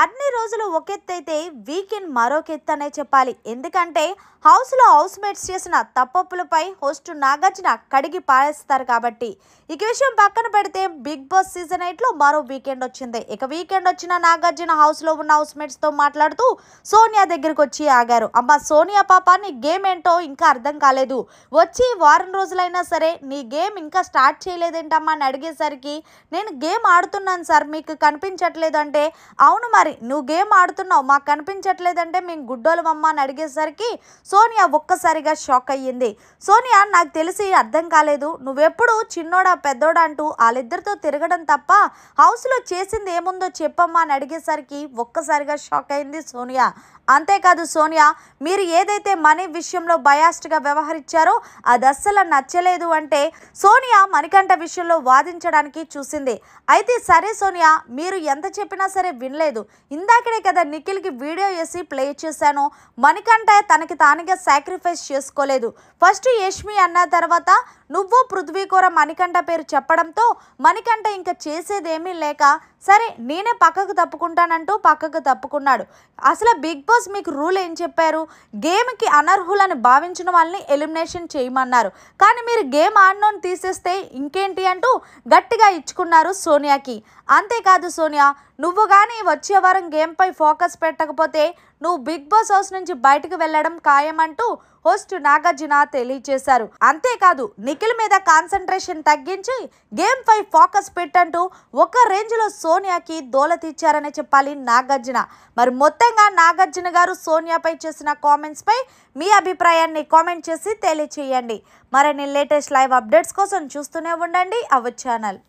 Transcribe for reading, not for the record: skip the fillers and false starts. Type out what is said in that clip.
అన్ని రోజులు ఒకెత్తైతే వీకెండ్ మరొకెత్తనే చెప్పాలి. ఎందుకంటే హౌస్లో హౌస్ మేట్స్ చేసిన తప్పొప్పులపై హోస్ట్ నాగార్జున కడిగి పారేస్తారు కాబట్టి. ఇక విషయం పక్కన పెడితే బిగ్ బాస్ సీజన్ 8లో మరో వీకెండ్ వచ్చింది. ఇక వీకెండ్ వచ్చిన నాగార్జున హౌస్లో ఉన్న హౌస్ మేట్స్తో మాట్లాడుతూ సోనియా దగ్గరికి వచ్చి ఆగారు. అమ్మ సోనియా పాప, నీ గేమ్ ఏంటో ఇంకా అర్థం కాలేదు, వచ్చి వారం రోజులైనా సరే నీ గేమ్ ఇంకా స్టార్ట్ చేయలేదేంటమ్మా అని అడిగేసరికి, నేను గేమ్ ఆడుతున్నాను సార్, మీకు కనిపించట్లేదంటే, అవును మరి నువ్వు గేమ్ ఆడుతున్నావు, మాకు కనిపించట్లేదంటే మేము గుడ్డోలమమ్మ అని అడిగేసరికి సోనియా ఒక్కసారిగా షాక్ అయ్యింది. సోనియా, నాకు తెలిసి అర్థం కాలేదు, నువ్వెప్పుడు చిన్నోడా పెద్దోడా అంటూ వాళ్ళిద్దరితో తిరగడం తప్ప హౌస్లో చేసింది ఏముందో చెప్పమ్మా అని అడిగేసరికి ఒక్కసారిగా షాక్ అయింది సోనియా. అంతేకాదు సోనియా, మీరు ఏదైతే మనీ విషయంలో బయాస్డ్గా వ్యవహరించారో అది అస్సలు నచ్చలేదు అంటే సోనియా మణికంఠ విషయంలో వాదించడానికి చూసింది. అయితే సరే సోనియా, మీరు ఎంత చెప్పినా సరే వినలేదు. ఇందాకడే కదా నిఖిల్కి వీడియో వేసి ప్లే చేశాను. మణికంఠ తనకి తానుగా సాక్రిఫైస్ చేసుకోలేదు. ఫస్ట్ యష్మి అన్న తర్వాత నువ్వు పృథ్వీ కూర మణికంఠ పేరు చెప్పడంతో మణికంఠ ఇంకా చేసేదేమీ లేక సరే నేనే పక్కకు తప్పుకుంటానంటూ పక్కకు తప్పుకున్నాడు. అసలు బిగ్ బాస్ మీకు రూల్ ఏం చెప్పారు? గేమ్కి అనర్హులని భావించిన వాళ్ళని ఎలిమినేషన్ చేయమన్నారు. కానీ మీరు గేమ్ ఆడినోని తీసేస్తే ఇంకేంటి అంటూ గట్టిగా ఇచ్చుకున్నారు సోనియాకి. అంతేకాదు సోనియా, నువ్వు కానీ వచ్చే వారం గేమ్పై ఫోకస్ పెట్టకపోతే నువ్వు బిగ్ బాస్ హౌస్ నుంచి బయటకు వెళ్ళడం ఖాయమంటూ హోస్ట్ నాగార్జున తెలియజేశారు. అంతేకాదు నిఖిల్ మీద కాన్సన్ట్రేషన్ తగ్గించి గేమ్ పై ఫోకస్ పెట్టంటూ ఒక రేంజ్లో సోనియాకి దోల తీర్చారనే చెప్పాలి నాగార్జున. మరి మొత్తంగా నాగార్జున గారు సోనియాపై చేసిన కామెంట్స్ పై మీ అభిప్రాయాన్ని కామెంట్ చేసి తెలియచేయండి. మరిన్ని లేటెస్ట్ లైవ్ అప్డేట్స్ కోసం చూస్తూనే ఉండండి అవర్ ఛానల్.